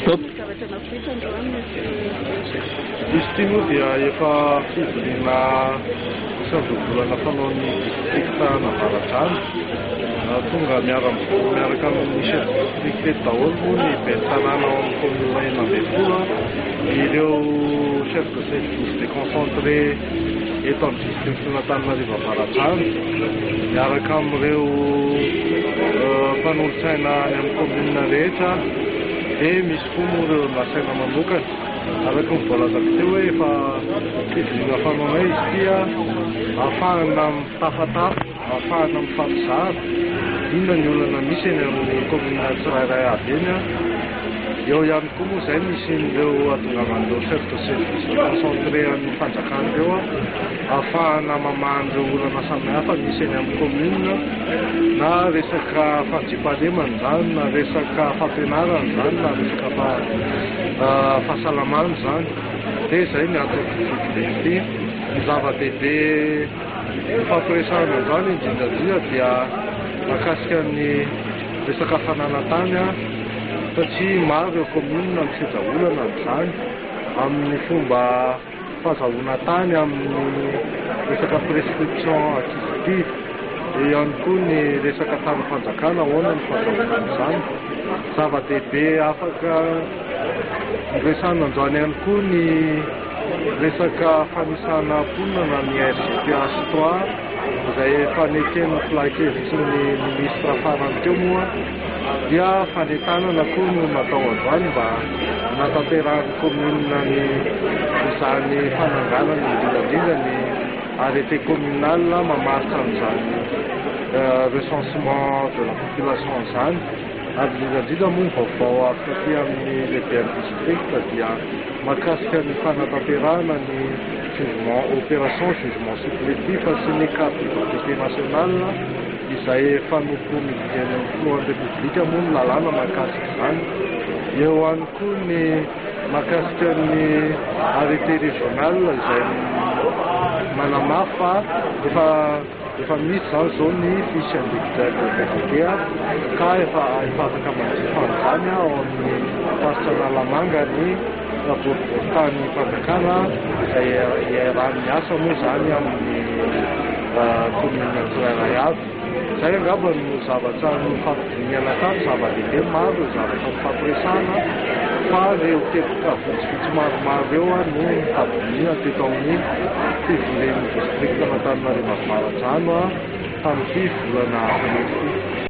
Top. Izy ity moa dia efa fivoriana isan-dobolana fanao ny distrikta Navaratrano. Tonga miaraka amin'ny chef de district eto daholo moa ny ben'ny tanàna ao amin'ny commune enina ambin'ny folo, ireo chef de service déconcentré eto amin'ny district n'Antananarivo Avaratrano, miaraka amin'ireo mpanolotsaina any amin'ny commune rehetra, dia misy koa moa ireo nasaina manokana. Araka ny voalazako teo hoe efa fivoriana fanaonay izy ity ahafahana mitafatafa, ahafahana mifampizara inona ny olana misy eny amin'ny commune tsirairay aby eny. Eo ihany koa moa izay misy ireo atongavan'ireo chef de service déconcentré amin'ny fanjakana ireo ahafahana mamaha ireo olana samihafa misy eny amin'ny commune, na resaka fanjiam-pahalemana izany, na resaka fampianarana izany, na resaka fahasalamana izany. Dia izay ny antoko ity ny zava-dehibe fampiresahana izany indrindradrindra dia mahakasika ny resaka fananan-tany, satria maro ireo commune ny fizaholana izany amin'ny fomba fahazahoana tany, amin'ny resaka prescription acquisitive, eo ihany koa ny resaka tany fanjakana ahoana ny fahazahoana izany. Zava-dehibe afaka resahana androany ihany koa ny resaka fanisana mponina ny RGPH3 izay efa nekeny filan-kevitry ny ministra farany teo moa, dia fanetanana koa no natao androany mba natanterahany commune ny izany fananganana indrindrandrindra ny arrêté communal mamaritra an'izany recensement de la population izany. Ary indrindrandrindra moa ny vaovao afaka aty amin'ny lehibe district dia mahakasika ny fanatanterahana ny jugement opération jugement supplétif sy ny carte d'identité nationale izay efa nopromulguen'ny floan'ny république moa ny lalàna mahakasika izany. Eo ihany koa ny mahakasika ny arrêté régional izay manamafa efa misy izany zao ny fiche individuelle de l'identité ka efa afaka manjifa an'izany ao amin'ny faritra Analamanga ny boriboritany fanjakana izay iarahan'ny miasa moa izany amin'ny commune tsirairay aby. Izay angamba no zavatra no fampidiniana tato, zava-dehibe maro zavatra mifampiresahana, fa ireo teboka vitsivitsy maromaro eo no mifampidiniana teto amin'ny fivorian'ny district n'Antananarivo Avaratrano tamin'ity volana